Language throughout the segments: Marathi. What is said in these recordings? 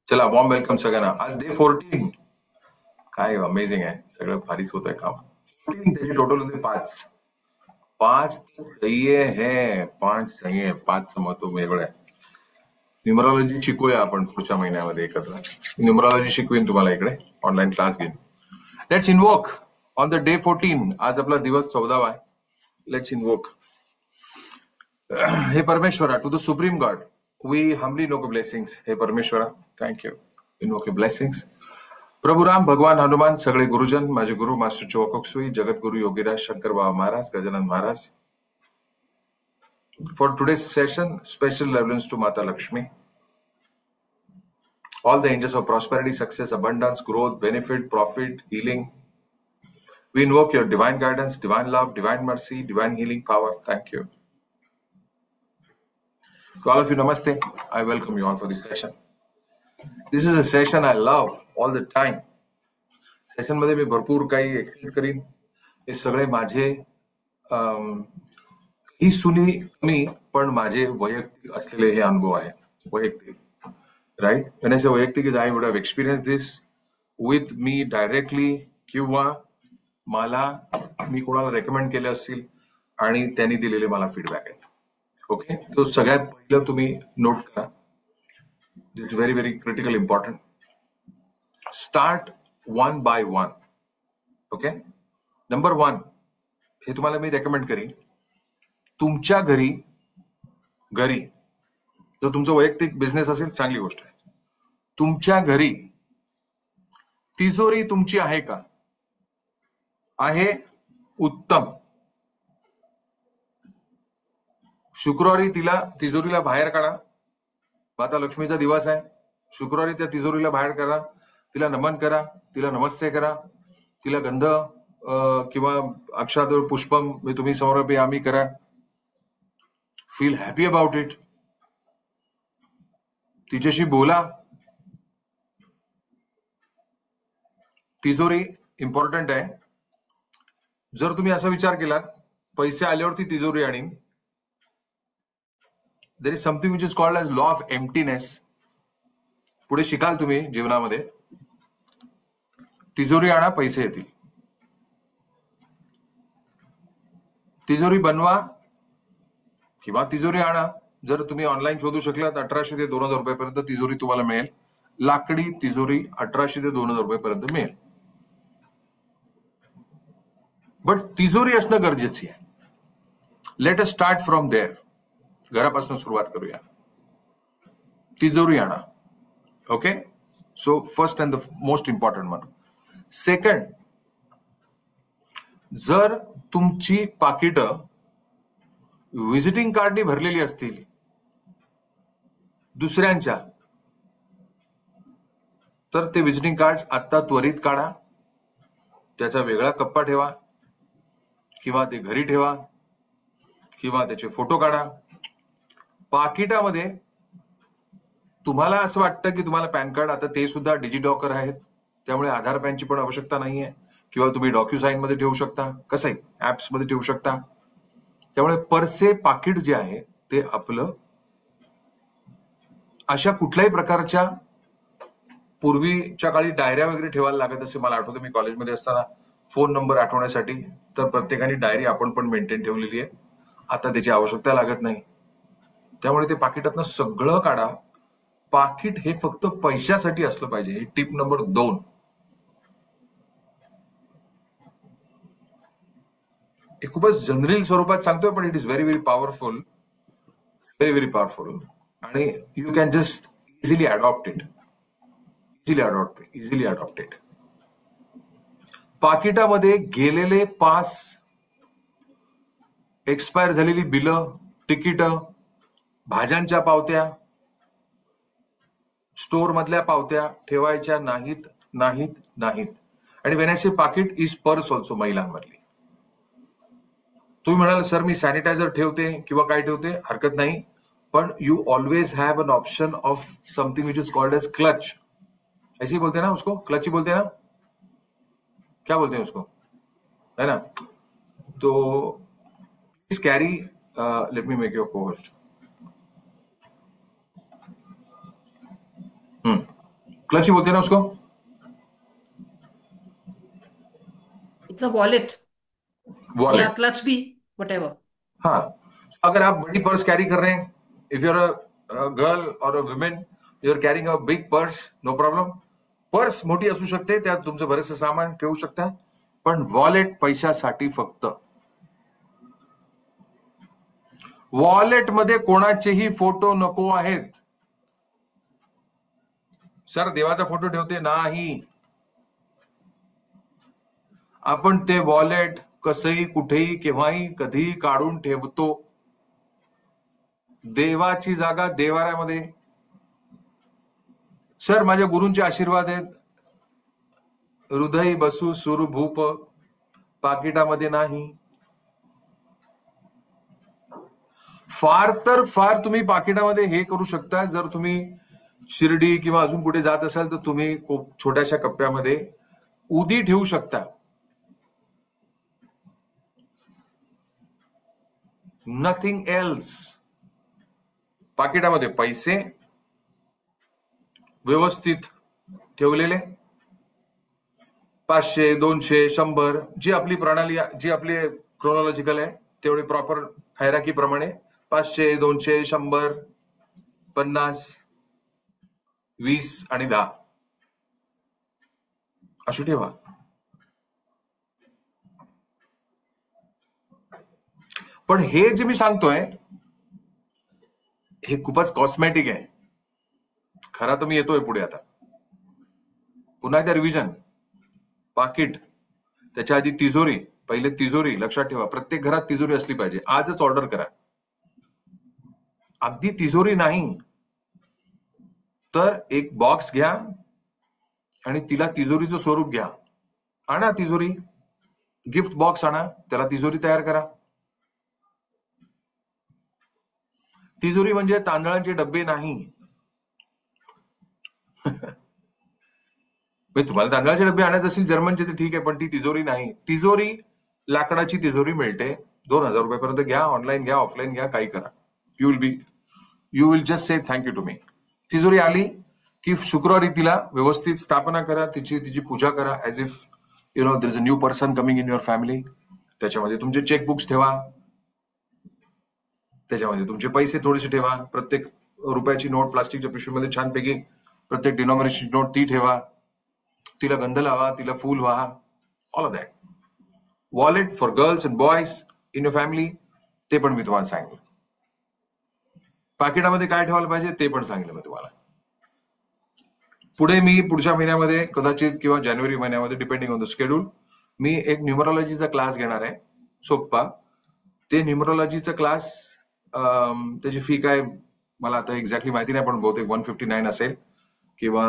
चला वॉर्म वेलकम सगळ्यांना. आज डे 14. काय अमेझिंग आहे, सगळं भारीच होत आहे काम. 14 त्याचे टोटल होते 5. 5 सही आहे, 5 सही आहे, 5 महत्व वेगळं आहे. न्युमरॉलॉजी शिकूया आपण पुढच्या महिन्यामध्ये एकत्र. न्युमरॉलॉजी शिकवीन तुम्हाला इकडे, ऑनलाईन क्लास घेईन. Let's invoke on the day 14. आज आपला दिवस 14वा आहे. Let's invoke. हे परमेश्वरा, to the supreme god we humbly invoke blessings. हे परमेश्वरा, थँक यू. Invoke blessings. प्रभू राम, भगवान हनुमान, सगळे गुरुजन, माझे गुरु मास्टर चोकोक्सुई, जगद्गुरु Yogiraj Shankar Baba Maharaj, Gajanan Maharaj. For today's session, special reverence to Mata Lakshmi. All the angels of prosperity, success, abundance, growth, benefit, profit, healing. We invoke your divine guidance, divine love, divine mercy, divine healing power. Thank you. To all of you, namaste. I welcome you all for this session. This is a session I love all the time. Session मध्ये मी भरपूर काही एक्सप्लेन करीन. हे सगळे माझे ही सुनी कमी पण माझे वैयक्तिक असलेले हे अनुभव आहेत. वैयक्तिक, राईट? when I say वैयक्तिक is I would have experienced this with me directly, किंवा मला मी कोणाला रेकमेंड केले असतील आणि त्यांनी दिलेले मला फीडबॅक आहेत. ओके, तो सगळ्यात पहिलं तुम्ही नोट करा. This is very very critical important. Start one by one. Okay, number 1 हे तुम्हाला मी रेकमेंड करीन. तुमच्या घरी जर तुमचं वैयक्तिक बिझनेस असेल, चांगली गोष्ट आहे. तुमच्या घरी तिजोरी तुमची आहे का? आहे, उत्तम. शुक्रवारी तिला तिजोरीला बाहेर काढा. माता लक्ष्मीचा दिवस आहे. शुक्रवारी त्या तिजोरीला बाहेर करा, तिला नमन करा, तिला नमस्ते करा, तिला गंध किंवा अक्षात पुष्पम मी तुम्ही समर्पयामी करा. Feel happy about it. तिच्याशी बोला. तिजोरी इम्पॉर्टंट आहे. जर तुम्ही असा विचार केलात पैसे आल्यावरती तिजोरी आणीन, there is something which is called as law of emptiness. पुढे शिकाल तुम्ही जीवनामध्ये. तिजोरी आणा, पैसे येतील. तिजोरी बनवा किंवा तिजोरी आणा. जर तुम्ही ऑनलाईन शोधू शकलात 1800 ते 2000 रुपयापर्यंत तिजोरी तुम्हाला मिळेल. लाकडी तिजोरी 1800 ते 2000 रुपयापर्यंत मिळेल. बट तिजोरी असणं गरजेची आहे. Let us start from there. घरापासून सुरुवात करूया. तिजोरी आणा. Okay, so first and the most important one. Second, जर तुमची पाकिटं व्हिजिटिंग कार्डनी भरलेली असतील दुसऱ्यांच्या, तर ते व्हिजिटिंग कार्ड आता त्वरित काढा. त्याचा वेगळा कप्पा ठेवा किंवा ते घरी ठेवा किंवा त्याचे फोटो काढा. पाकिटामध्ये तुम्हाला असं वाटतं की तुम्हाला पॅन कार्ड, आता ते सुद्धा डिजिलॉकर आहेत, त्यामुळे आधार पॅनची पण आवश्यकता नाहीये. किंवा तुम्ही डॉक्युसाईन मध्ये ठेवू शकता, कसंही ऍप्स मध्ये ठेवू शकता. त्यामुळे परसे पाकिट जे आहे ते आपलं अशा कुठल्याही प्रकारच्या, पूर्वीच्या काळी डायऱ्या वगैरे ठेवायला लागत असे. मला आठवतं मी कॉलेजमध्ये असताना फोन नंबर आठवण्यासाठी तर प्रत्येकाने डायरी आपण पण मेंटेन ठेवलेली आहे. आता त्याची आवश्यकता लागत नाही. त्यामुळे ते पाकिटातनं सगळं काढा. पाकिट हे फक्त पैशासाठी असलं पाहिजे. हे टिप नंबर 2. हे खूपच जनरल स्वरूपात सांगतोय, पण it is very very powerful. Very very powerful. आणि you can just easily adopt it. Easily adopt it. पाकिटामध्ये गेलेले पास, एक्सपायर झालेली बिलं, तिकीट, भाज्यांच्या पावत्या, स्टोर मधल्या पावत्या ठेवायच्या नाहीत. आणि वेन आय से पाकिट इज पर्स ऑल्सो, महिलांमधली. तुम्ही म्हणाल सर मी सॅनिटायझर ठेवते किंवा काय ठेवते, हरकत नाही, पण you always have an option of something which is called as clutch. ऐसे ही बोलते हैं ना उसको, क्लच ही बोलते हैं ना, क्या बोलते हैं उसको, है ना? तो please carry, let me make your cohost. Clutch ही बोलते हैं ना उसको, इट्स अ वॉलेट या वॉलेट। क्लच भी, whatever. हाँ, अगर आप बड़ी पर्स कैरी कर रहे हैं, इफ यूर अ गर्ल और a women, you are carrying a big purse, no problem. Purse मोठी असू शकते, त्यात तुमचं बरेचसे सामान ठेवू शकता, पण वॉलेट पैशासाठी फक्त. वॉलेटमध्ये कोणाचेही फोटो नको आहेत. सर देवाचा फोटो ठेवते नाही. आपण ते वॉलेट कसंही कुठेही केव्हाही कधीही काढून ठेवतो. देवाची जागा देवाऱ्यामध्ये. सर माझ्या गुरूंचे आशीर्वाद आहेत. हृदय बसू सुर भूप, पाकिटामध्ये नाही. फार तर फार तुम्ही पाकिटामध्ये हे करू शकता, जर तुम्ही शिर्डी किंवा अजून कुठे जात असाल तर तुम्ही खूप छोट्याशा कप्प्यामध्ये उदी ठेवू शकता. Nothing else. पाकिटामध्ये पैसे व्यवस्थित ठेवलेले, 500, 200, 100, जी आपली प्रणाली, जी आपली क्रोनॉलॉजिकल आहे तेवढे प्रॉपर हायरार्की प्रमाणे 500, 200, 100, 50, 20 आणि 10 अशी ठेवा. पण हे जे मी सांगतोय हे खूपच कॉस्मेटिक आहे. खरा तर मी येतोय पुढे आता. पुन्हा एकदा रिव्हिजन. पाकिट, त्याच्या आधी तिजोरी. पहिले तिजोरी. लक्षात ठेवा, प्रत्येक घरात तिजोरी असली पाहिजे. आजच ऑर्डर करा. अगदी तिजोरी नाही तर एक बॉक्स घ्या आणि तिला तिजोरीचं स्वरूप घ्या. आणा तिजोरी, गिफ्ट बॉक्स आणा, त्याला तिजोरी तयार करा. तिजोरी म्हणजे तांदळाचे डब्बे नाही. तुम्हाला तांदळाचे डब्बे आणायचे असतील जर्मनचे तर ठीक आहे, पण ती तिजोरी नाही. तिजोरी लाकडाची तिजोरी मिळते, 2000 रुपयापर्यंत घ्या. ऑनलाईन घ्या, ऑफलाईन घ्या, काही करा. You will just say thank you to me. तिजोरी आली की शुक्रवारी तिला व्यवस्थित स्थापना करा, तिची पूजा करा, as if you know there is a new person coming in your family. त्याच्यामध्ये तुमचे चेकबुक्स ठेवा, त्याच्यामध्ये तुमचे पैसे थोडेसे ठेवा. प्रत्येक रुपयाची नोट प्लास्टिकच्या पिशवीमध्ये छानपैकी, प्रत्येक डिनॉमिनेशनची नोट ती ठेवा. तिला गंध लावा, तिला फूल व्हा, all of that. Wallet for girls and boys in your family, ते पण मी तुम्हाला सांगितलं. पाकिटामध्ये काय ठेवायला पाहिजे ते पण सांगितलं मी तुम्हाला. पुढे मी पुढच्या महिन्यामध्ये कदाचित किंवा जानेवारी महिन्यामध्ये, डिपेंडिंग ऑन द शेड्यूल, मी एक न्यूमरोलॉजीचा क्लास घेणार आहे, सोप्पा. ते न्यूमरोलॉजीचा क्लास, त्याची फी काय मला आता एक्झॅक्टली माहिती नाही, पण बहुतेक 159 असेल किंवा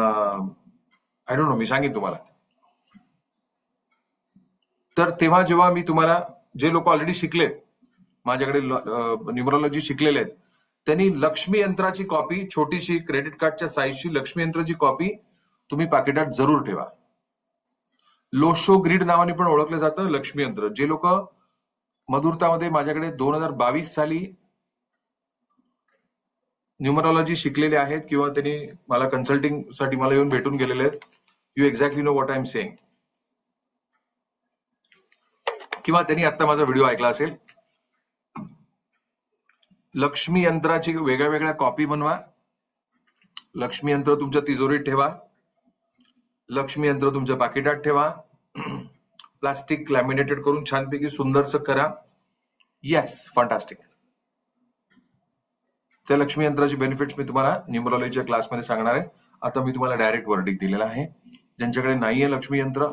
आय डोंट नो, मी सांगेन तुम्हाला. तर तेव्हा जेव्हा मी तुम्हाला, जे लोक ऑलरेडी शिकलेत, माझ्याकडे न्यूमरोलॉजी शिकलेले आहेत, त्यांनी लक्ष्मी यंत्राची कॉपी, छोटीशी क्रेडिट कार्डच्या साईजची लक्ष्मी यंत्राची कॉपी तुम्ही पाकिटात जरूर ठेवा. लोशो ग्रीड नावाने पण ओळखलं जातं लक्ष्मी यंत्र. जे लोक मधुरतामध्ये माझ्याकडे 2022 साली न्यूमरोलॉजी शिकलेले आहेत किंवा त्यांनी मला कन्सल्टिंग साठी मला येऊन भेटून गेलेले आहेत, you exactly know what I am saying. किंवा त्यांनी आता माझा व्हिडिओ ऐकला असेल. लक्ष्मी यंत्राची वेगळ्या वेगळ्या कॉपी बनवा. लक्ष्मी यंत्र तुमच्या तिजोरीत ठेवा. लक्ष्मी यंत्र तुमच्या पाकिटात ठेवा. प्लास्टिक लॅमिनेटेड करून छानपैकी सुंदरसं करा. Yes, fantastic. त्या लक्ष्मी यंत्राची बेनिफिट्स मी तुम्हाला न्यूमरोलॉजीच्या क्लासमध्ये सांगणार आहे. आता मी तुम्हाला डायरेक्ट वर्डिक दिलेला आहे. ज्यांच्याकडे नाहीये लक्ष्मी यंत्र,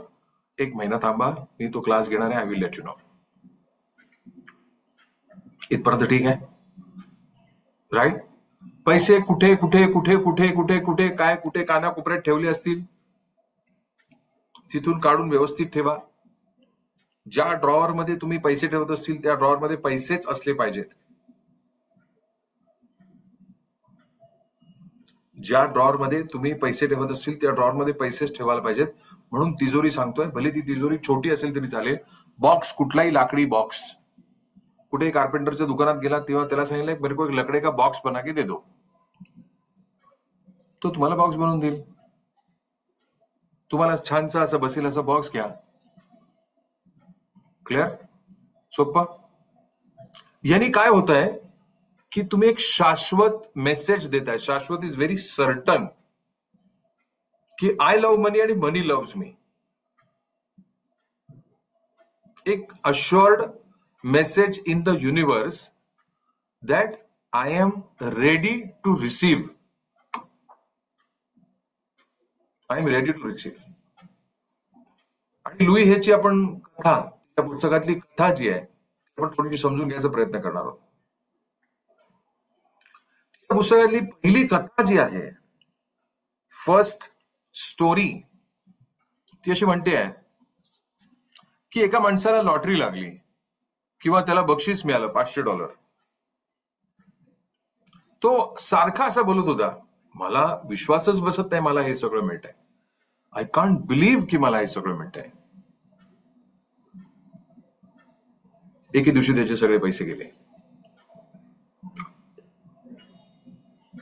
1 महिना थांबा, मी तो क्लास घेणार आहे. I will let you know. इथपर्यंत ठीक आहे, राईट? पैसे कुठे कुठे कुठे कुठे कुठे कुठे काय कुठे कानाकोपऱ्यात ठेवले असतील, तिथून काढून व्यवस्थित ठेवा. ज्या ड्रॉवर मध्ये तुम्ही पैसे ठेवत असतील त्या ड्रॉवर मध्ये पैसेच असले पाहिजेत. ज्या ड्रॉवर मध्ये तुम्ही पैसे ठेवत असतील त्या ड्रॉवर मध्ये पैसेच ठेवायला पाहिजेत. म्हणून तिजोरी सांगतोय, भले ती तिजोरी छोटी असेल तरी चालेल. बॉक्स, कुठलाही लाकडी बॉक्स. कुठे कारपेंटरच्या दुकानात गेला तेव्हा त्याला सांगितलं, मेरे को एक लकड़े का बॉक्स बना के दे दो, तो तुम्हाला बॉक्स बनवून देईल. तुम्हाला छानसा असं बसेल असं बॉक्स घ्या. क्लिअर? सोपं. यांनी काय होत आहे की तुम्ही एक शाश्वत मेसेज देताय. शाश्वत इज व्हेरी सर्टन की आय लव्ह मनी आणि मनी लव्हज मी. एक assured message in the universe that I am ready to receive. I am ready to receive. आणि लुई हेची आपण कथा, त्या पुस्तकातली कथा जी आहे आपण थोडीशी समजून घ्यायचा प्रयत्न करणार आहोत. त्या पुस्तकातली पहिली कथा जी आहे, फर्स्ट स्टोरी, ती अशी म्हणते आहे की एका माणसाला लॉटरी लागली किंवा त्याला बक्षीस मिळालं $500. तो सारखा असा बोलत होता, मला विश्वासच बसत नाही मला हे सगळं मिळत आहे. आय कांट बिलीव्ह की मला हे सगळं मिळत आहे. एके दिवशी त्याचे सगळे पैसे गेले.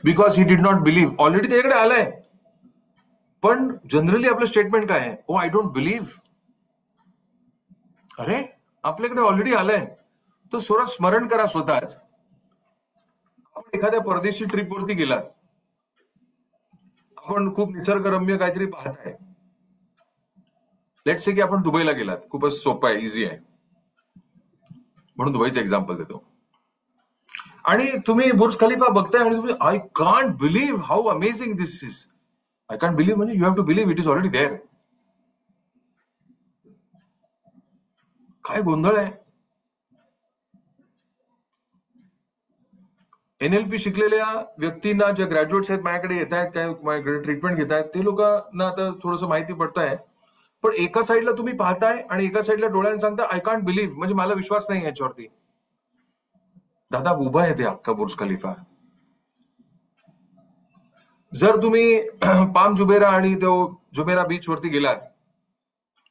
Because he did not believe. Already त्याच्याकडे आलंय, पण जनरली आपलं स्टेटमेंट काय आहे? ओ आय डोंट बिलीव्ह. अरे आपल्याकडे ऑलरेडी आलंय. तो थोडं स्मरण करा स्वतःच. आपण एखाद्या परदेशी ट्रिपवरती गेलात, आपण खूप निसर्गरम्य काहीतरी पाहताय. लेट्स से की आपण दुबईला गेलात. खूपच सोपं आहे, इझी आहे म्हणून दुबईचं एक्झाम्पल देतो. आणि तुम्ही बुर्ज खलिफा बघताय आणि तुम्ही I can't believe how amazing this is. I can't believe म्हणजे you have to believe it is already there. काय गोंधळ आहे. NLP शिकलेल्या व्यक्तींना, ज्या ग्रॅज्युएट्स आहेत माझ्याकडे येत आहेत, काय माझ्याकडे ट्रीटमेंट घेत आहेत, ते लोकांना आता थोडंसं माहिती पडत आहे. पण एका साईडला तुम्ही पाहताय आणि एका साईडला डोळ्याने सांगता आय कांट बिलीव्ह, म्हणजे मला विश्वास नाही याच्यावरती. दादा उभा आहे ते अख्खा बुर्ज खलिफा. जर तुम्ही पाम जुबेरा आणि तो जुबेरा बीच वरती गेलात,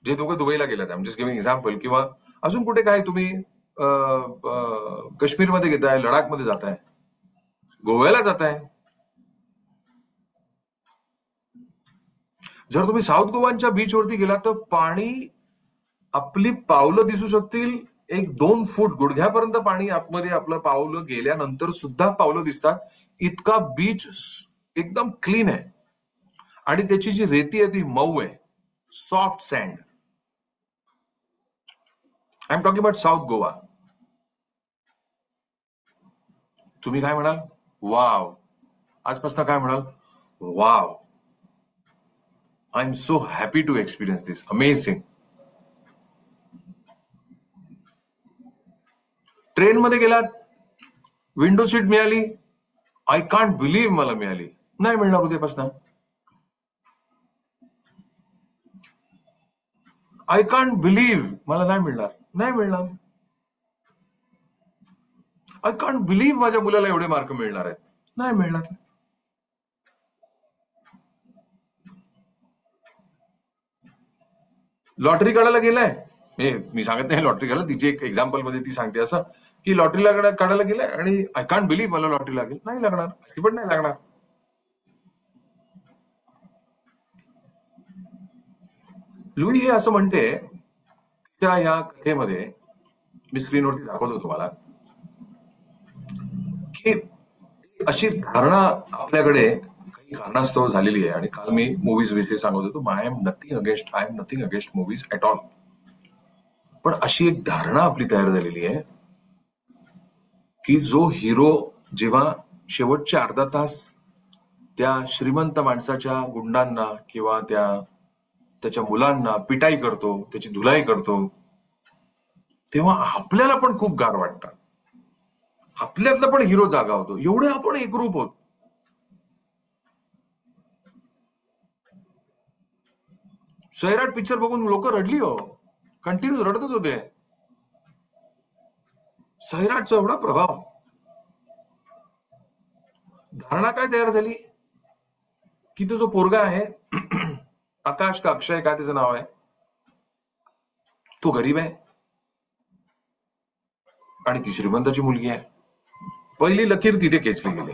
जे दोघं दुबईला गेलात, I am just giving example, किंवा अजून कुठे काय तुम्ही काश्मीरमध्ये घेताय, लडाखमध्ये जाताय, गोव्याला जाताय. जर तुम्ही साऊथ गोवाच्या बीच वरती गेलात तर पाणी, आपली पावलं दिसू शकतील 1-2 फूट, गुडघ्यापर्यंत पाणी आतमध्ये आपलं पावलं गेल्यानंतर सुद्धा पावलं दिसतात. इतका बीच एकदम क्लीन आहे आणि त्याची जी रेती आहे ती मऊ आहे, soft sand. I am talking about south Goa. तुम्ही काय म्हणाल? वाव. आजपासून काय म्हणाल? Wow, I am so happy to experience this. Amazing. Train मध्ये गेलात, विंडो सीट मिळाली, आय कांट बिलीव्ह मला मिळाली. नाही मिळणार उद्यापासून. आय कांट बिलीव्ह मला नाही मिळणार. नाही मिळणार. आय कांट बिलीव्ह माझ्या मुलाला एवढे मार्क मिळणार आहेत. नाही मिळणार. लॉटरी काढायला गेलाय, मी सांगत नाही लॉटरी काढायला, तिची एक एक्झाम्पल मध्ये ती सांगते असं की लॉटरीला काढायला गेलाय आणि आय कांट बिलीव्ह मला लॉटरी लागेल. नाही लागणार, अजिबात नाही लागणार. लुई हे असं म्हणते त्या या कथेमध्ये, मी स्क्रीनवरती दाखवतो तुम्हाला, की अशी धारणा आपल्याकडे काही कारणास्तव झालेली आहे. आणि काल मी मूवीज विषयी सांगत होतो, I am nothing against movies at all. पण अशी एक धारणा आपली तयार झालेली आहे की जो हिरो जेव्हा शेवटचे अर्धा तास त्या श्रीमंत माणसाच्या गुंडांना किंवा त्याच्या मुलांना पिटाई करतो, त्याची धुलाई करतो, तेव्हा आपल्याला पण खूप गार वाटतं. आपल्यातला पण हिरो जागा होतो. एवढे आपण एकरूप होत. सैराट पिक्चर बघून लोक रडली हो, कंटिन्यू रडतच होते. सैराटचा एवढा प्रभाव. धारणा काय तयार झाली की तो जो पोरगा आहे आकाश का अक्षय काय त्याचं नाव आहे, तो गरीब आहे आणि ती श्रीमंताची मुलगी आहे. पहिली लकीर तिथे खेचली गेली.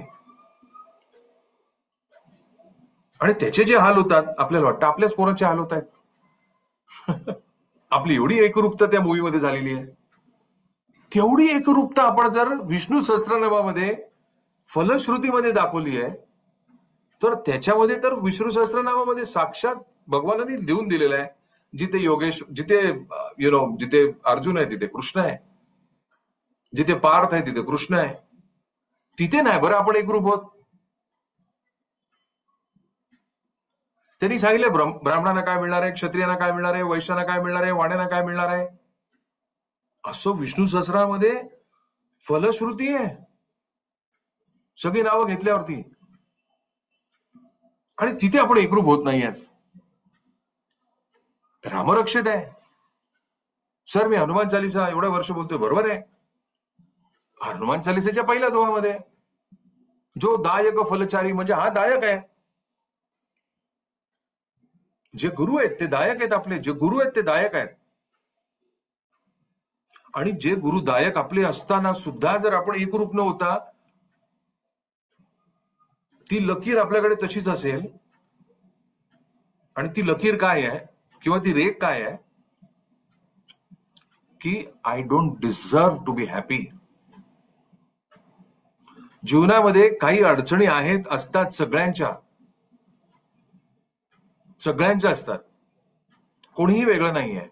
आणि त्याचे जे हाल होतात आपल्याला वाटतं आपल्याच पोराचे हाल होत आहेत. आपली एवढी एकरूपता त्या मूवीमध्ये झालेली आहे. तेवढी एकरूपता आपण जर विष्णू सहस्त्रनामामध्ये फलश्रुतीमध्ये दाखवली आहे, तर त्याच्यामध्ये तर विष्णू सहस्त्रनामामध्ये साक्षात भगवानांनी देऊन दिलेलं आहे. जिथे योगेश, जिथे जिथे अर्जुन आहे तिथे कृष्ण आहे, जिथे पार्थ आहे तिथे कृष्ण आहे. तिथे नाही बरं आपण एकरूप होत. त्यांनी सांगितलं ब्राह्मणांना काय मिळणार आहे, क्षत्रियांना काय मिळणार आहे, वैश्यांना काय मिळणार आहे, वाण्याना काय मिळणार आहे. असं विष्णू सहस्रामध्ये फलश्रुती आहे, सगळी नावं घेतल्यावरती. आणि तिथे आपण एकरूप होत नाही आहेत. रामरक्षित आहे. सर मी हनुमान चालिसा एवढ्या वर्ष बोलतोय, बरोबर आहे. हनुमान चालिसेच्या पहिल्या दोहामध्ये जो दायक फलचारी, म्हणजे हा दायक आहे. जे गुरु आहेत ते दायक आहेत. आपले जे गुरु आहेत ते दायक आहेत. आणि जे गुरुदायक आपले असताना सुद्धा जर आपण एकरूप न होता, ती लकीर आपल्याकडे तशीच असेल. आणि ती लकीर काय आहे किंवा ती रेख काय आहे की I don't deserve to be happy. जीवनामध्ये काही अडचणी आहेत, असतात, सगळ्यांच्या असतात. कोणीही वेगळं नाही आहे.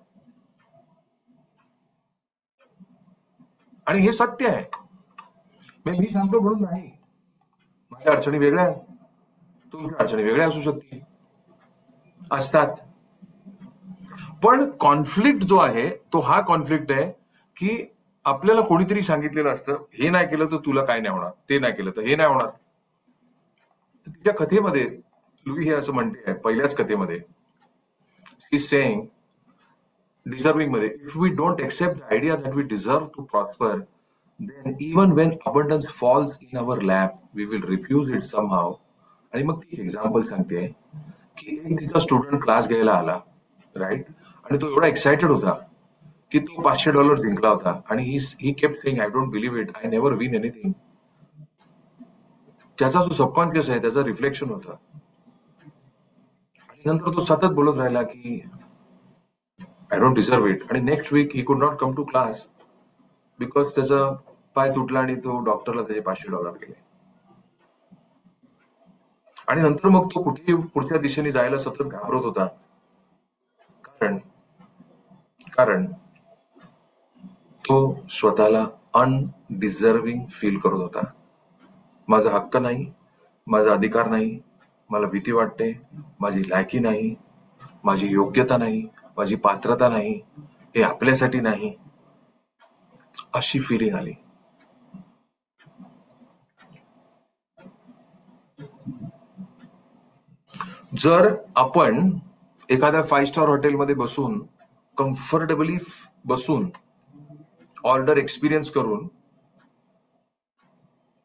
आणि हे सत्य आहे. मी सांगतो म्हणून नाही. माझ्या अडचणी वेगळ्या आहेत, तुमच्या अडचणी वेगळ्या असू शकतील, असतात. पण कॉन्फ्लिक्ट जो आहे तो हा कॉन्फ्लिक्ट आहे की आपल्याला कोणीतरी सांगितलेलं असतं, हे नाही केलं तर तुला काय नाही होणार, ते नाही केलं तर हे नाही होणार. तिच्या कथेमध्ये लुई हे असं म्हणते, पहिल्याच कथेमध्ये शी सेइंग, डिझर्विंग मध्ये, if we don't accept the idea that we deserve to prosper, then even when abundance falls in our lap, we will refuse it somehow. आणि मग ती एक्झाम्पल सांगते की एक तिचा स्टुडंट क्लास घ्यायला आला, राईट, आणि तो एवढा एक्सायटेड होता की तो $500 जिंकला होता. आणि he kept saying, I don't believe it, I never win anything. त्याचा जो सबकॉन्शियस आहे त्याचा रिफ्लेक्शन होता. आणि नंतर तो सतत बोलत राहिला की आय डोंट डिझर्व इट. आणि next week he could not come to class because त्याचा पाय तुटला आणि तो डॉक्टरला त्याचे $500 गेले. आणि नंतर मग तो कुठेही पुढच्या दिशेने जायला सतत घाबरत होता, कारण तो स्वतःला अनडिझर्विंग फील करत होता. माझा हक्क नाही, माझा अधिकार नाही, मला भीती वाटते, माझी लायकी नाही, माझी योग्यता नाही, माझी पात्रता नाही, हे आपल्यासाठी नाही, अशी फिलिंग आली. जर आपण एखाद्या 5 स्टार हॉटेलमध्ये बसून, कम्फर्टेबली बसून, ऑर्डर एक्सपिरियन्स करून,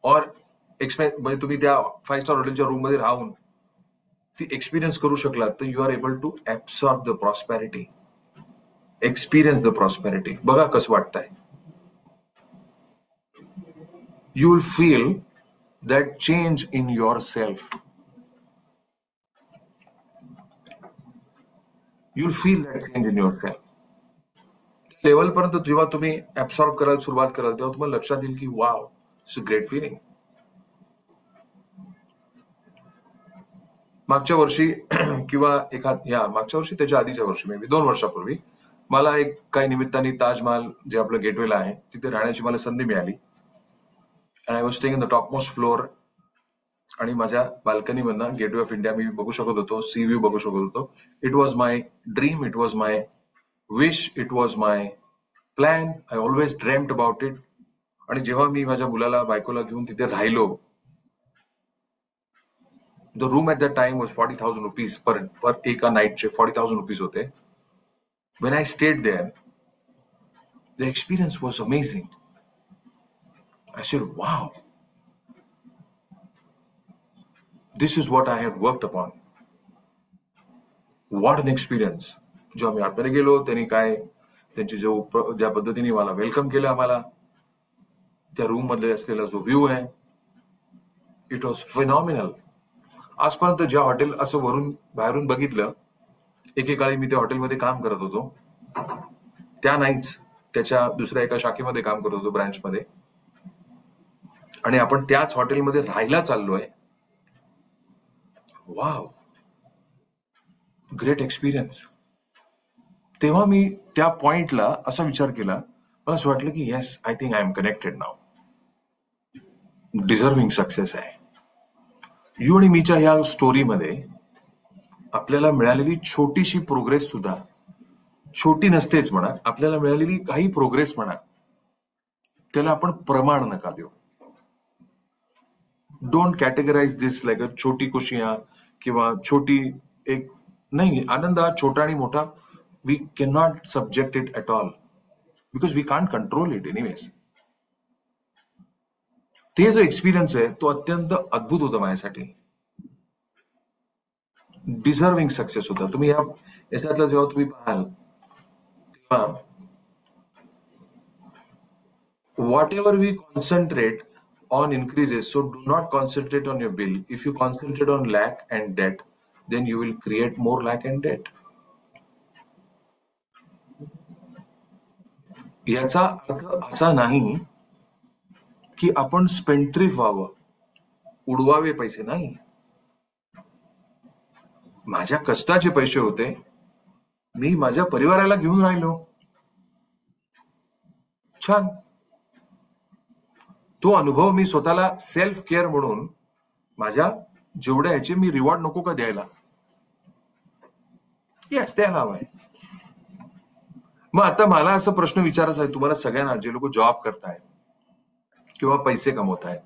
म्हणजे तुम्ही त्या 5 स्टार हॉटेलच्या रूम मध्ये राहून ती एक्सपिरियन्स करू शकलात, तर you are able to absorb the prosperity, experience the prosperity. बघा कसं वाटतंय. You will feel that change in your self. You will feel that change in your self. लेवलपर्यंत जेव्हा तुम्ही ऍब्सॉर्ब करायला सुरुवात कराल तेव्हा तुम्हाला लक्षात येईल की wow, it's a great feeling. मागच्या वर्षी किंवा मागच्या वर्षी, त्याच्या आधीच्या वर्षी, मे बी 2 वर्षापूर्वी, मला एक काही निमित्ताने ताजमहाल, जे आपलं गेटवेला आहे, तिथे राहण्याची मला संधी मिळाली. And I was staying in the top most floor. आणि माझ्या बाल्कनी मधनं गेटवे ऑफ इंडिया मी बघू शकत होतो, सी व्ह्यू बघू शकत होतो. It was my dream, it was my wish, it was my plan. I always dreamed about it. आणि जेव्हा मी माझ्या मुलाला, बायकोला घेऊन तिथे राहिलो, the room at that time was ₹40,000 पर एका नाईटचे ₹40,000 होते. When I stayed there, the experience was amazing. I said, wow, this is what I had worked upon. What an experience. जेव्हा मी आतमध्ये गेलो, त्यांनी ज्या पद्धतीने मला वेलकम केलं, आम्हाला त्या रूम मध्ये असलेला जो व्ह्यू आहे, इट वॉज फिनॉमिनल. आजपर्यंत ज्या हॉटेल असं वरून बाहेरून बघितलं, एकेकाळी मी त्या हॉटेलमध्ये काम करत होतो, त्या नाहीच, त्याच्या दुसऱ्या एका शाखेमध्ये काम करत होतो, ब्रँचमध्ये, आणि आपण त्याच हॉटेलमध्ये राहायला चाललोय. Wow, great experience. तेव्हा मी त्या पॉइंटला असा विचार केला, मला असं वाटलं की yes, I think I am connected now. Deserving success आहे. यू आणि मीच्या या स्टोरीमध्ये आपल्याला मिळालेली छोटीशी प्रोग्रेस सुद्धा छोटी नसतेच म्हणा, आपल्याला मिळालेली काही प्रोग्रेस म्हणा, त्याला आपण प्रमाण नका देऊ. डोंट कॅटेगराइज दिस लाईक अ छोटी खुशियां किंवा छोटी एक, नाही, आनंद हा छोटा आणि मोठा, we can not subject it at all because we can't control it anyways. ते जो एक्सपिरियन्स आहे तो अत्यंत अद्भुत होता माझ्यासाठी. डिझर्विंग सक्सेस होता. तुम्ही याच्यातलं जेव्हा तुम्ही पाहाल तेव्हा whatever we concentrate on increases, so do not concentrate on your bill. If you concentrate on lack and debt, then you will create more lack and debt. याचा अर्थ असा नाही की आपण स्पेंट्रिफ व्हावं, उडवावे पैसे, नाही. माझ्या कष्टाचे पैसे होते, मी माझ्या परिवाराला घेऊन राहिलो, छान. तो अनुभव मी स्वतःला सेल्फ केअर म्हणून माझ्या जेवढ्या ह्याचे मी रिवॉर्ड नको का द्यायला? येस, द्यायला हवाय. मग आता मला असा प्रश्न विचारायचा आहे तुम्हाला सगळ्यांना, जे लोक जॉब करतायत किंवा पैसे कमवतायत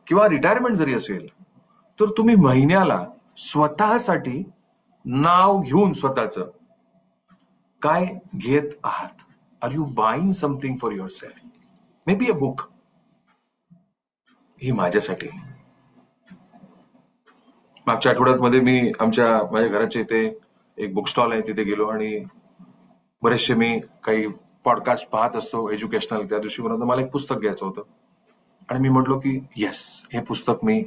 किंवा रिटायरमेंट जरी असेल, तर तुम्ही महिन्याला स्वतःसाठी नाव घेऊन स्वतःचं काय घेत आहात? Are you buying something for your self? Maybe a book. ही माझ्यासाठी. मागच्या आठवड्यात मध्ये मी माझ्या घराच्या इथे एक बुक स्टॉल आहे, तिथे गेलो आणि बरेचसे मी काही पॉडकास्ट पाहत असतो एज्युकेशनल. त्या दिवशी मला एक पुस्तक घ्यायचं होतं आणि मी म्हटलो की येस, हे पुस्तक मी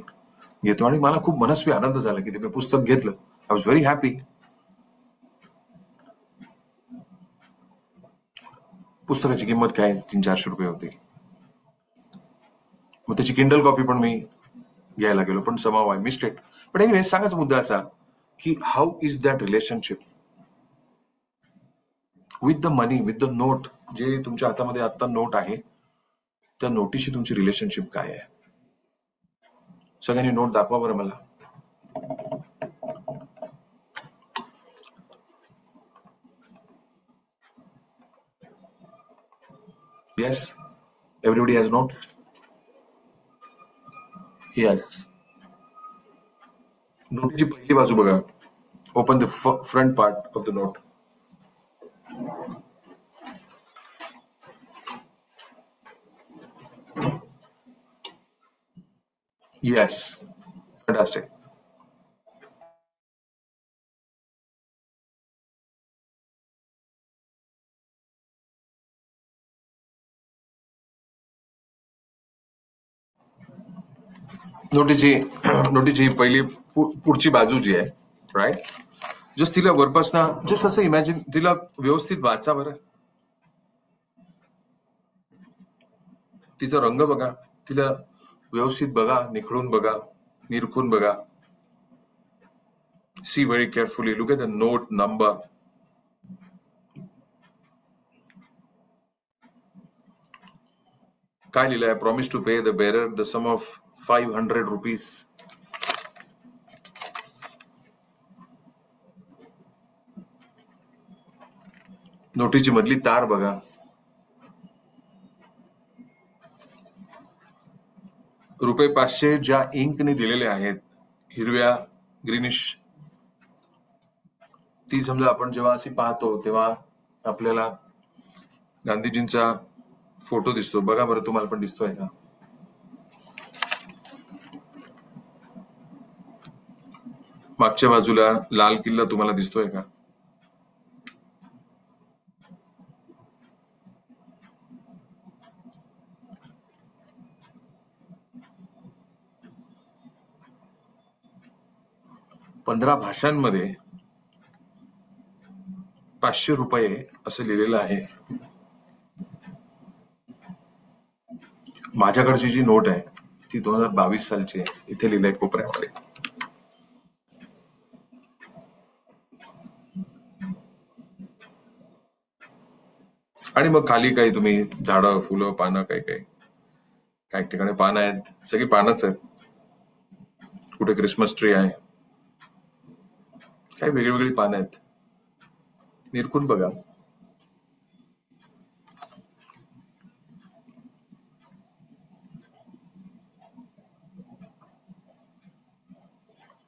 घेतो. आणि मला खूप मनस्वी आनंद झाला की ते मी पुस्तक घेतलं. I was very happy. पुस्तकाची किंमत काय, 300-400 रुपये होती. मग त्याची किंडल कॉपी पण मी घ्यायला गेलो, पण समाव I missed it. But anyway, सांगायचा मुद्दा असा की how is that relationship with the money, with the note. जे तुमच्या हातामध्ये आता नोट आहे, त्या नोटीशी तुमची रिलेशनशिप काय आहे? सगळ्यांनी नोट दाखवा बरं मला. Yes, everybody has note. Yes. नोटीची पहिली बाजू बघा. Open the front part of the note. Yes, fantastic. नोटीची पहिली पुढची बाजू जी आहे, राईट, जस्ट तिला वरपासनं जस्ट असं इमॅजिन, तिला व्यवस्थित वाचा बरं. तिचा रंग बघा, तिला व्यवस्थित बघा, निखळून बघा, निरखून बघा. See very carefully, look at the note number. काय लिहिलंय? Promise to pay the bearer the sum of 500 rupees. नोटीची मधली तार बघा. रुपये 500 ज्या इंकने दिलेले आहेत, हिरव्या ग्रीनिश, ती समजा आपण जेव्हा अशी पाहतो तेव्हा आपल्याला गांधीजींचा फोटो दिसतो. बघा बरं, तुम्हाला पण दिसतोय का? मागच्या बाजूला लाल किल्ला तुम्हाला दिसतोय का? 15 भाषांमध्ये 500 रुपये असं लिहिलेलं आहे. माझ्याकडची जी नोट आहे ती 2022 सालची आहे. इथे लिहिलंय कोपऱ्यामध्ये. आणि मग खाली काही तुम्ही झाडं, फुलं, पानं, काही ठिकाणी पानं आहेत, सगळी पानच आहेत. कुठे क्रिसमस ट्री आहे, काही वेगळी पानं आहेत. निरखून बघा.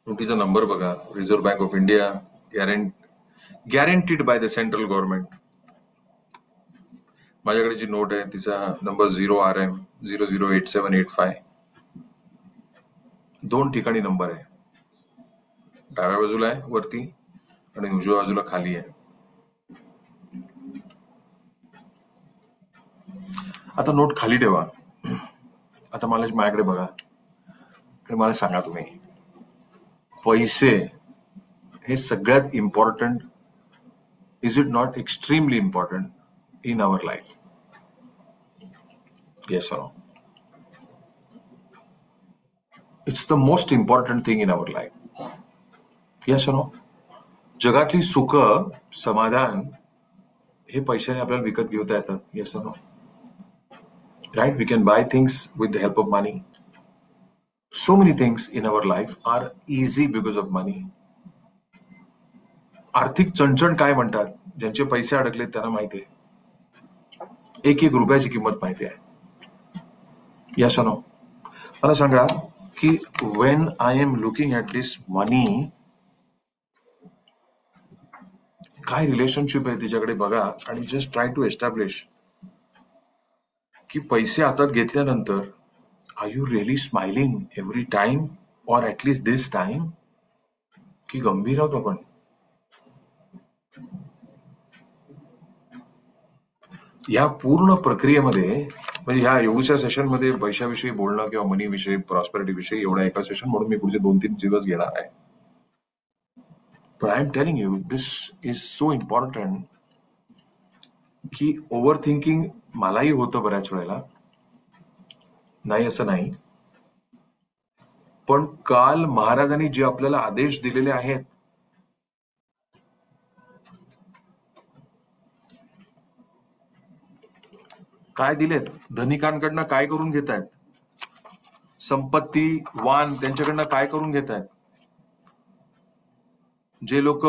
नोटीचा नंबर बघा. Reserve bank of India, guaranteed by the central government. माझ्याकडे जी नोट आहे तिचा नंबर 0RM 008785. 2 ठिकाणी नंबर आहे. डाव्या बाजूला आहे वरती आणि उजव्या बाजूला खाली आहे. आता नोट खाली ठेवा. आता माझ्याकडे बघा आणि मला सांगा, तुम्ही पैसे हे सगळ्यात important, is it not extremely important in our life? Yes or no? It's the most important thing in our life. Yes or no? जगातली सुख, समाधान हे पैशाने आपल्याला विकत घेता येतात. Yes or no? Right? We can buy things with the help of money. So many things in our life are easy because of money. आर्थिक चणचण काय म्हणतात? ज्यांचे पैसे अडकले त्यांना माहिती आहे. एक रुपयाची किंमत माहिती आहे. यस और नो? मला सांगा की when I am looking at this money, काय रिलेशनशिप आहे तिच्याकडे बघा आणि जस्ट ट्राय टू एस्टॅब्लिश की पैसे हातात घेतल्यानंतर are you really smiling every time or at least this time, की गंभीर आहोत आपण? या पूर्ण प्रक्रियेमध्ये, म्हणजे ह्या एवढ्या सेशनमध्ये पैशाविषयी बोलणं किंवा मनी विषयी, प्रॉस्पेरिटी विषयी एवढा एका सेशन म्हणून मी पुढचे 2-3 दिवस घेणार आहे. पण I am telling you this is so important की ओव्हर थिंकिंग मलाही होतं बऱ्याच वेळेला, नाही असं नाही. पण काल महाराजांनी जे आपल्याला आदेश दिलेले आहेत, काय दिलेत? धनिकांकडनं काय करून घेत आहेत? संपत्ती वान त्यांच्याकडनं काय करून घेत आहेत? जे लोक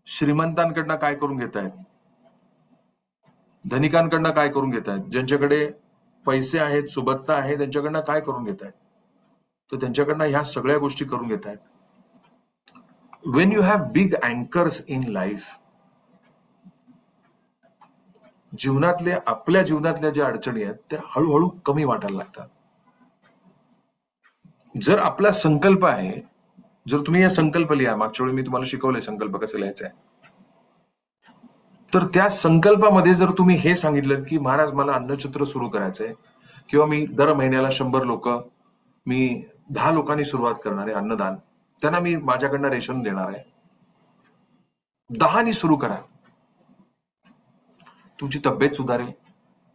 श्रीमंतांकडनं काय करून घेत आहेत? धनिकांकडनं काय करून घेत आहेत? ज्यांच्याकडे पैसे आहेत, सुबत्ता आहे, त्यांच्याकडनं काय करून घेत आहेत? तर त्यांच्याकडनं ह्या सगळ्या गोष्टी करून घेत आहेत. Wien you have big anchors in life, आपल्या जीवनातल्या ज्या अडचणी आहेत त्या हळूहळू कमी वाटायला लागतात. जर आपला संकल्प आहे, जर तुम्ही या संकल्प लिहा, मागच्या वेळी मी तुम्हाला शिकवलंय संकल्प कसं लिहायचा आहे, तर त्या संकल्पामध्ये जर तुम्ही हे सांगितलं की महाराज मला अन्नछत्र सुरू करायचंय, किंवा मी दर महिन्याला 100 लोक, मी 10 लोकांनी सुरुवात करणार आहे अन्नदान, त्यांना मी माझ्याकडनं रेशन देणार आहे, 10नी सुरू करा. तुमची तब्येत सुधारेल,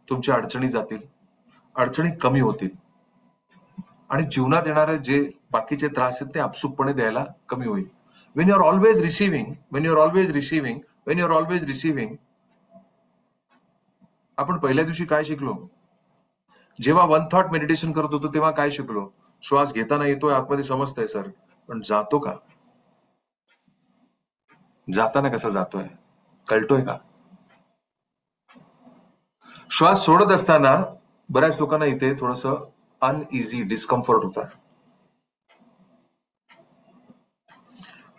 तुमच्या अडचणी जातील, अडचणी कमी होतील आणि जीवनात येणारे जे बाकीचे त्रास आहेत ते आपसुकपणे द्यायला कमी होईल. When you are always receiving, आपण पहिल्या दिवशी काय शिकलो? जेव्हा वन थॉट मेडिटेशन करत होतो तेव्हा काय शिकलो? श्वास घेताना येतोय, आतमध्ये समजतंय सर, पण जातो का? जाताना कसा जातोय? कळतोय का? श्वास सोडत असताना बऱ्याच लोकांना इथे थोडस अनइझी, डिस्कम्फर्ट होतं.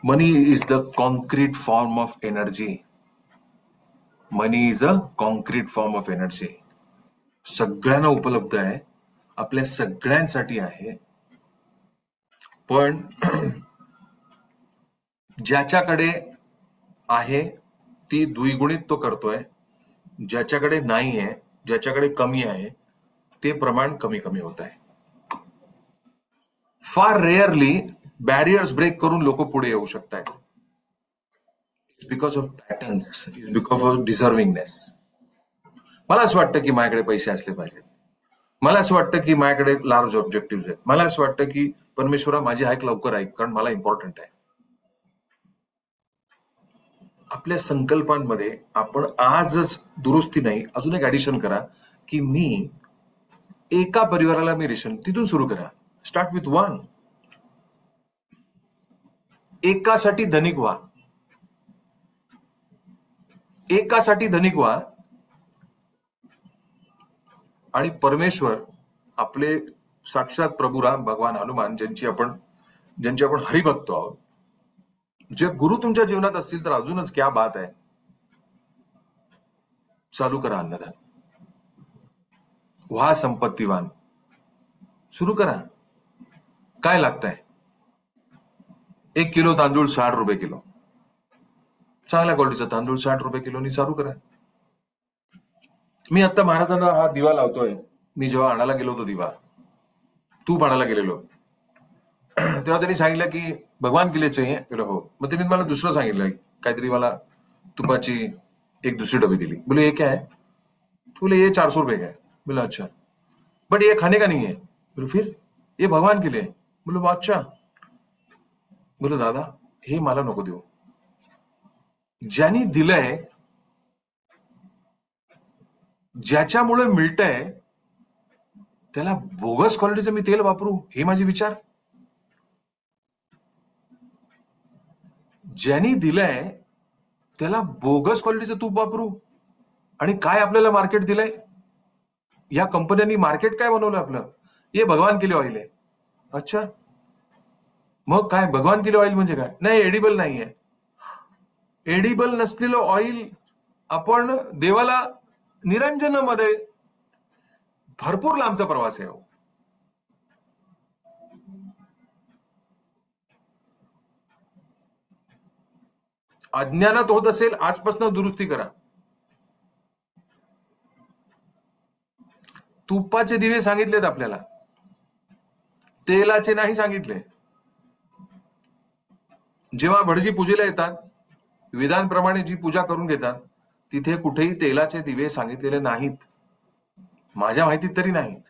Money is the concrete form of energy. Money is a concrete form of energy. सगळ्यांना उपलब्ध आहे, आपल्या सगळ्यांसाठी आहे. पण ज्याच्याकडे आहे ती द्विगुणित तो करतोय, ज्याच्याकडे नाही आहे, ज्याच्याकडे कमी आहे, ते प्रमाण कमी कमी होत आहे. फार रेअरली बॅरियर्स ब्रेक करून लोक पुढे येऊ शकतात. It's because of patterns, it's because of deservingness. मला असं वाटतं की माझ्याकडे पैसे असले पाहिजेत. मला असं वाटतं की माझ्याकडे लार्ज ऑब्जेक्टिव्ह आहेत. मला असं वाटतं की परमेश्वरा माझी ऐक लवकर ऐक, कारण मला इम्पॉर्टंट आहे. आपल्या संकल्पांमध्ये आपण आजच दुरुस्ती नाही, अजून एक ऍडिशन करा की मी एका परिवाराला मी रेशन, तिथून सुरू करा. Start with one. एकासाठी धनिक व्हा, एकासाठी धनिक व्हा, आणि परमेश्वर आपले साक्षात प्रभू राम, भगवान हनुमान, ज्यांचे आपण हरिभक्त आहोत, जे गुरु तुमच्या जीवनात असतील तर अजूनच क्या बात आहे. चालू करा अन्नदान, व्हा संपत्तीवान, सुरू करा. काय लागतंय? 1 किलो तांदूळ 60 रुपये किलो, चांगल्या क्वालिटीचा तांदूळ 60 रुपये किलोनी चालू करा. मी आता महाराजांना हा दिवा लावतोय. मी जेव्हा आणायला गेलो होतो दिवा, तूप आणायला गेलेलो, तेव्हा त्यांनी सांगितलं की भगवान के लिए चाहिए. हो. मग त्यांनी मला दुसरं सांगितलं, काहीतरी मला तुपाची एक दुसरी डबी दिली. बोले ये क्या है? बोले ये 400 रुपये का है. बोला अच्छा, बट ये खाने का नहीं है. बोले फिर? ये भगवान के लिए. बोले अच्छा. बोले दादा हे मला नको देऊ. ज्यांनी दिलंय, ज्याच्यामुळे मिळतंय, त्याला बोगस क्वालिटीचं मी तेल वापरू, हे माझे विचार. ज्यांनी दिलंय त्याला बोगस क्वालिटीचं तूप वापरू, आणि काय आपल्याला मार्केट दिलंय, या कंपन्यांनी मार्केट काय बनवलं आपलं? हे भगवान के लिए ऑइल आहे. अच्छा, मग काय भगवान के लिए ऑइल म्हणजे काय? नाही, एडिबल नाहीये. एडिबल नसलेलं ऑइल आपण देवाला, निरंजनामध्ये भरपूर लांबचा प्रवास आहे. अज्ञानात होत असेल, आजपासून दुरुस्ती करा. तुपाचे दिवे सांगितलेत आपल्याला, तेलाचे नाही सांगितले. जेव्हा भटजी पूजेला येतात, विधानप्रमाणे जी पूजा करून घेतात, तिथे कुठेही तेलाचे दिवे सांगितलेले नाहीत, माझ्या माहितीत तरी नाहीत.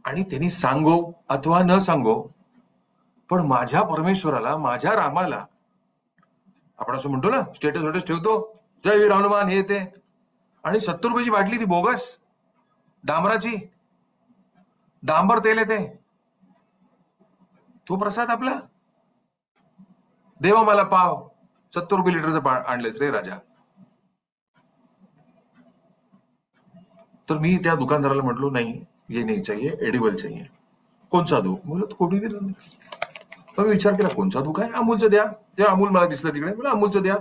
आणि त्यांनी सांगो अथवा न सांगो, पण माझ्या परमेश्वराला, माझ्या रामाला, आपण असं म्हणतो ना, स्टेटस ठेवतो, जय वीर हनुमान, हे ते, आणि 70 रुपयाची बाटली ती बोगस डांबराची, डांबर तेल येते, तो प्रसाद आपला. देवा मला पाव, 70 रुपये लिटरचं आणलेच रे राजा. तर मी त्या दुकानदाराला म्हटलो, नाही ये नाही चाहिए, एडिबल चाहिए. कोणचा दू? बोलत कोणी नाही. मग मी विचार केला, कोणचा दूध आहे? अमूलचं द्या. ते अमूल मला दिसलं तिकडे, मला अमूलचं द्या.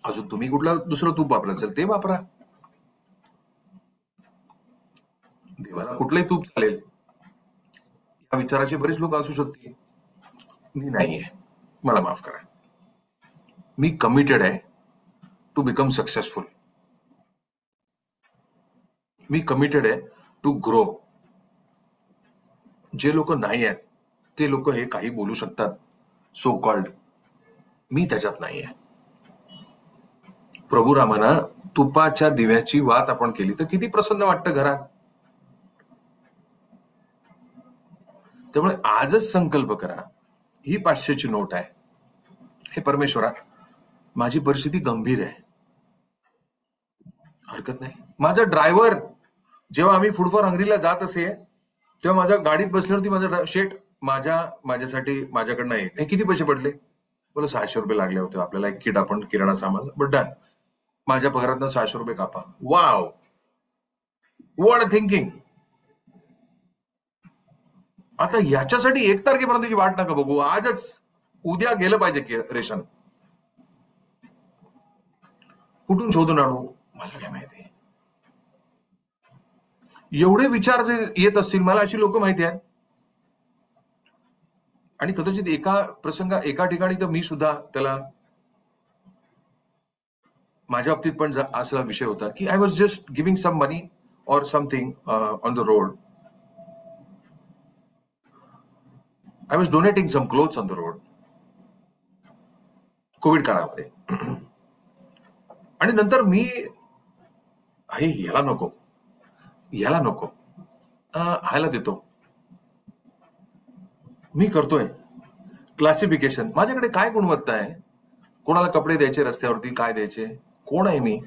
अजून तुम्ही कुठला दुसरं तूप वापरा असेल ते वापरा, देवाला कुठलंही तूप चालेल. या विचाराचे बरेच लोक असू शकतील. मी नाहीये, मला माफ करा. मी कमिटेड आहे टू बिकम सक्सेसफुल. मी कमिटेड आहे टू ग्रो. जे लोक नाही आहेत ते लोक हे काही बोलू शकतात, सो कॉल्ड. मी त्याच्यात नाहीये. प्रभू रामाना तुपाच्या दिव्याची वात आपण केली तर किती प्रसन्न वाटतं घरात. त्यामुळे आजच संकल्प करा, ही 500ची नोट आहे. हे परमेश्वरा, माझी परिस्थिती गंभीर आहे, हरकत नाही. माझा ड्रायव्हर, जेव्हा आम्ही फूड फॉर हंग्रीला जात असे, तेव्हा माझ्या गाडीत बसल्यावरती माझा शेट माझ्यासाठी माझ्याकडनं हे किती पैसे पडले? बोला 600 रुपये लागले होते आपल्याला, एक किट आपण किराणा सामान. बट डन, माझ्या पगारातनं 600 रुपये कापा. Wow, what a thinking. आता याच्यासाठी 1 तारखेपर्यंतची वाट नका बघू, आजच, उद्या गेलं पाहिजे रेशन. कुठून शोधून आणू मला काय माहिती. एवढे विचार जे येत असतील मला, अशी लोक माहिती आहेत. आणि कदाचित एका ठिकाणी तर मी सुद्धा त्याला, माझ्या बाबतीत पण असा विषय होता की I was just giving some money or something on the road. I was donating some clothes on the road. Covid काळामध्ये. आणि नंतर मी याला नको ह्याला देतो. मी करतोय क्लासिफिकेशन. माझ्याकडे काय गुणवत्ता आहे, कोणाला कपडे द्यायचे रस्त्यावरती, काय द्यायचे, कोण आहे मी,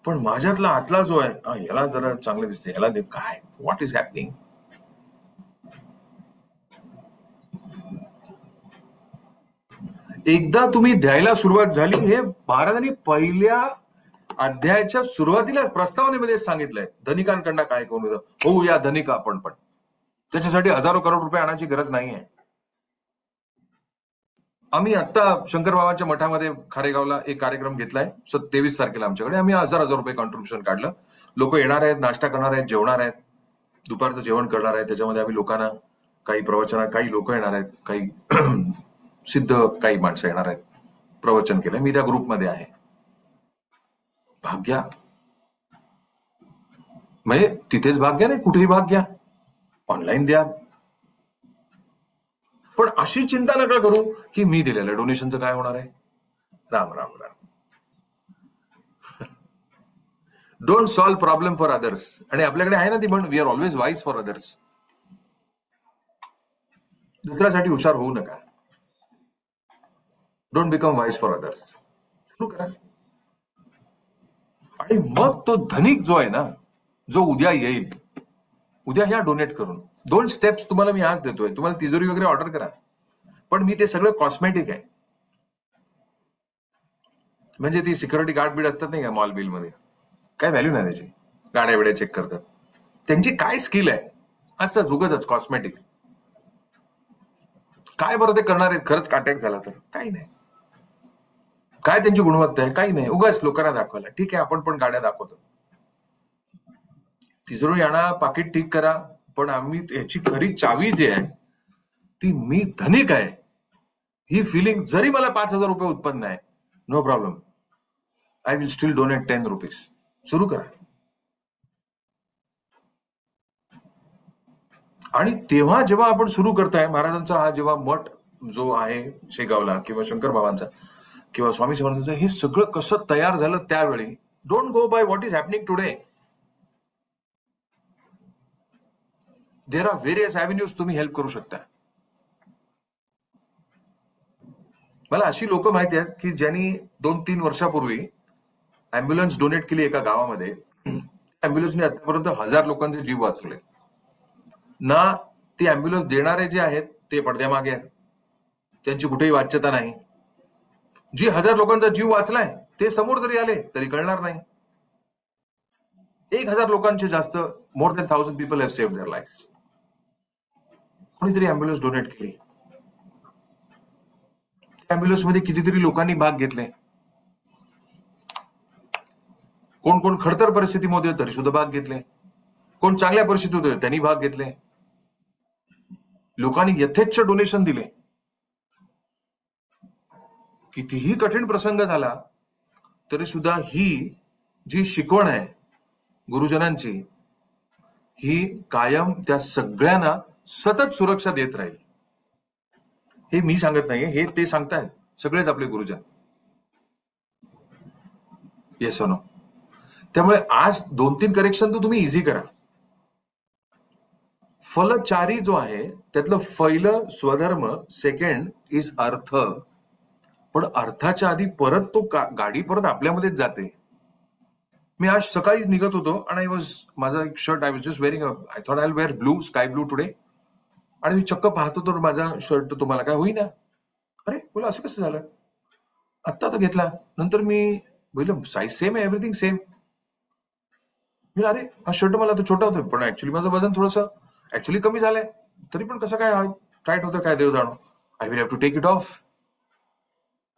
पण माझ्यातला आतला जो आहे याला जरा चांगले दिसते, याला दे. काय, व्हॉट इज हॅपनिंग? एकदा तुम्ही द्यायला सुरुवात झाली, हे महाराजांनी पहिल्या अध्यायाच्या सुरुवातीला प्रस्तावनेमध्ये सांगितलंय, धनिकांकडनं काय करून होऊ या धनिक आपण पण. त्याच्यासाठी हजारो करोड रुपये आणायची गरज नाहीये. आम्ही आता शंकर बाबांच्या मठामध्ये खारेगावला एक कार्यक्रम घेतलाय 23 तारखेला. आमच्याकडे आम्ही हजार रुपये कॉन्ट्रीब्युशन काढलं. लोक येणार आहेत, नाश्ता करणार आहेत, जेवणार आहेत, दुपारचं जेवण करणार आहेत. त्याच्यामध्ये आम्ही लोकांना काही प्रवचना, काही लोक येणार आहेत, काही सिद्ध काही माणसं येणार आहेत, प्रवचन केलं. मी त्या ग्रुपमध्ये आहे. भाग्या म्हणजे तिथेच भाग्य नाही, कुठेही भाग्या, ऑनलाईन द्या. पण अशी चिंता नका करू की मी दिलेलं डोनेशनचं काय होणार आहे. Ram Ram Ram. Don't solve problem for others. आणि आपल्याकडे आहे ना ती म्हण, we are always wise for others. दुसऱ्यासाठी हुशार होऊ नका. Don't become wise for others. सुरू करा. आणि मग तो धनिक जो आहे ना, जो उद्या येईल, उद्या ह्या डोनेट करून 2 स्टेप्स तुम्हाला मी आज देतोय. तुम्हाला तिजोरी वगैरे ऑर्डर करा, पण मी ते सगळं कॉस्मेटिक आहे. म्हणजे ती सिक्युरिटी गार्ड बीड असतात नाही का मॉल बिल मध्ये, काय व्हॅल्यू नाही त्याची. गाड्या बिड्या चेक करतात, त्यांची काय स्किल आहे, असं उगाचच कॉस्मेटिक. काय बरं ते करणार आहेत खरंच अटॅक झाला तर? काही नाही. काय त्यांची गुणवत्ता आहे? काही नाही. उगाच लोकांना दाखवायला. ठीक आहे, आपण पण गाड्या दाखवतो. तिजोरी आणा, पाकिट ठीक करा, पण आम्ही याची खरी चावी जी आहे ती मी धनिक आहे ही फिलिंग. जरी मला 5,000 रुपये उत्पन्न आहे, no problem, I will still donate 10 rupees. सुरू करा. आणि तेव्हा जेव्हा आपण सुरू करताय, महाराजांचा हा जेव्हा मठ जो आहे शेगावला, किंवा शंकर बाबांचा किंवा स्वामी समर्थांचं, हे सगळं कसं तयार झालं त्यावेळी. Don't go by what is happening today. There are various avenues तुम्ही हेल्प करू शकता. मला अशी लोक माहिती आहेत की ज्यांनी 2-3 वर्षापूर्वी अँब्युलन्स डोनेट केली एका गावामध्ये. अँब्युलन्सने आतापर्यंत 1000 लोकांचे जीव वाचवले. ना ती अँब्युलन्स देणारे जे आहेत ते पडद्यामागे आहेत, त्यांची कुठेही वाच्यता नाही. जी 1000 लोकांचा जीव वाचलाय ते समोर जरी आले तरी कळणार नाही. 1000 लोकांचे जास्त, more than 1000 people have saved their life. कोणीतरी अँब्युलन्स डोनेट केली. अँब्युलन्स मध्ये कितीतरी लोकांनी भाग घेतले. कोण कोण खडतर परिस्थितीमध्ये तरी सुद्धा भाग घेतले. कोण चांगल्या परिस्थितीत होते त्यांनी भाग घेतले. लोकांनी यथेच्छ डोनेशन दिले. कितीही कठीण प्रसंग झाला तरी सुद्धा ही जी शिकवण आहे गुरुजनांची, ही कायम त्या सगळ्यांना सतत सुरक्षा देत राहील. हे मी सांगत नाहीये, हे ते सांगतायत सगळेच आपले गुरुजन. Yes no. त्यामुळे आज 2-3 करेक्शन तर तुम्ही इझी करा. फलचारी जो आहे त्यातलं पहिलं स्वधर्म, सेकंड इज अर्थ. पण अर्थाच्या आधी परत तो गाडी परत आपल्यामध्येच जाते. मी आज सकाळी निघत होतो आणि माझा एक shirt, I was just wearing, I thought I will wear blue, sky blue today. आणि मी चक्क पाहतो तर माझा शर्ट तुम्हाला काय होईना. अरे बोला, असं कसं झालं? आत्ता तर घेतला, नंतर मी बोललो साईज सेम आहे, एव्हरीथिंग सेम. मी अरे हा शर्ट मला तो छोटा होतो, पण ऍक्च्युली माझं वजन थोडंसं ऍक्च्युली कमी झालंय, तरी पण कसं काय टाईट होतं काय देव जाणो. I will have to take it off.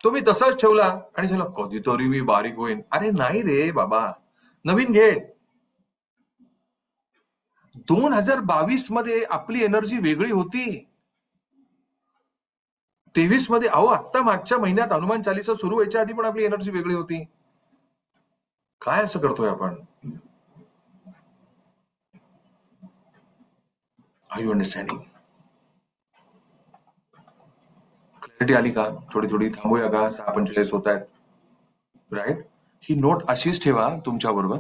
तो मी तसाच ठेवला आणि झालं कधीतरी मी बारीक होईन. अरे नाही रे बाबा, नवीन घे. 2022 मध्ये आपली एनर्जी वेगळी होती. 23 मध्ये, अहो आत्ता मागच्या महिन्यात हनुमान चालीसा सुरू व्हायच्या आधी पण आपली एनर्जी वेगळी होती. काय असं करतोय आपण? R you understanding? क्लॅरिटी आली का? थोडी थोडी थांबूया का? 6:45 होत आहेत, राईट? ही नोट अशीच ठेवा तुमच्या बरोबर,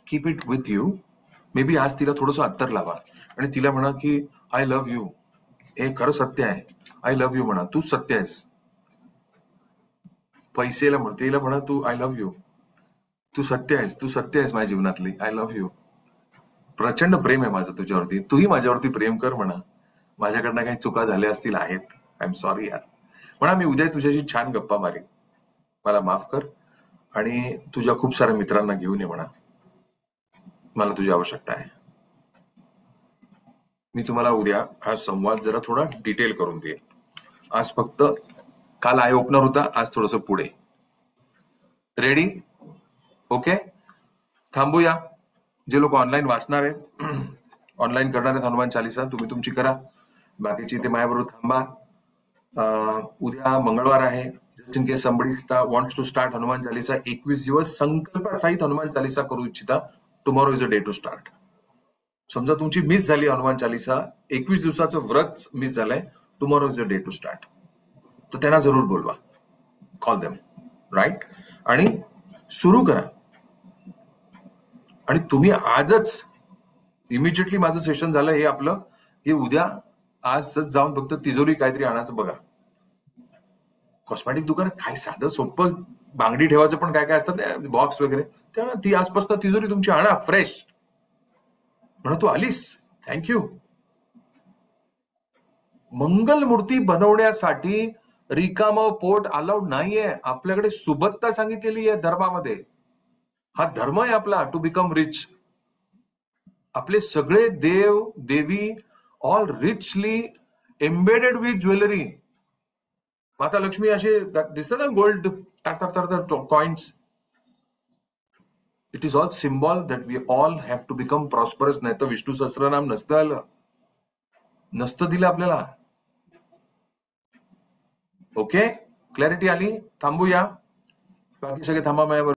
keep it with you. May be आज तिला थोडंसं अत्तर लावा आणि तिला म्हणा की आय लव्ह यू. हे खरं सत्य आहे. आय लव्ह यू म्हणा, तू सत्य आहेस. पैसेला म्हणते, तिला म्हणा तू आय लव्ह यू, तू सत्य आहेस, तू सत्य आहेस माझ्या जीवनातली, आय लव्ह यू. प्रचंड प्रेम आहे माझं तुझ्यावरती, तूही माझ्यावरती प्रेम कर म्हणा. माझ्याकडनं काही चुका झाल्या असतील आहेत, आय एम सॉरी यार. म्हणा मी उद्या तुझ्याशी छान गप्पा मारेन, मला माफ कर आणि तुझ्या खूप साऱ्या मित्रांना घेऊन ये म्हणा, मला तुझी आवश्यकता आहे. मी तुम्हाला उद्या हा संवाद जरा थोडा डिटेल करून देईन. आज फक्त काल आय ओपनर होता, आज थोडंसं पुढे. रेडी? ओके, थांबूया. जे लोक ऑनलाईन वाचणार आहेत, ऑनलाईन करणार आहेत हनुमान चालिसा, तुम्ही तुमची करा, बाकीची ते माझ्याबरोबर थांबा. उद्या मंगळवार आहे. Just in case somebody wants to start Hanuman Chalisa, 21 दिवस संकल्पासहित हनुमान चालिसा करू इच्छिता, tomorrow is a day to start. समजा तुमची मिस झाली हनुमान चालिसा, 21 दिवसाचं व्रत मिस झालंय, tomorrow is a day to start. तर त्यांना जरूर बोलवा, कॉल देम, राईट? आणि सुरू करा. आणि तुम्ही आजच इमिजिएटली माझं सेशन झालं हे आपलं, हे उद्या आज जाऊन फक्त तिजोरी काहीतरी आणायचं बघा. कॉस्मॅटिक दुकानात काय साधं सोपं बांगडी ठेवायचं पण काय काय असतात बॉक्स वगैरे, त्यामुळे ती आसपासनं तिजोरी तुमची आणा फ्रेश. म्हणा तू आलीस, थँक्यू. मंगलमूर्ती बनवण्यासाठी रिकामं पोट अलाउड नाहीये. आपल्याकडे सुबत्ता सांगितलेली आहे धर्मामध्ये. हा धर्म आहे आपला, टू बिकम रिच. आपले सगळे देव देवी all richly embedded with jewellery. माता लक्ष्मी असे दिसतात ना, gold coins. It is all symbol that we all have to become prosperous. नाही तर विष्णू सहस्रनाम नसतं आलं, नसतं दिलं आपल्याला. ओके, क्लॅरिटी आली? थांबूया, बाकी सगळे थांबा माझ्यावर.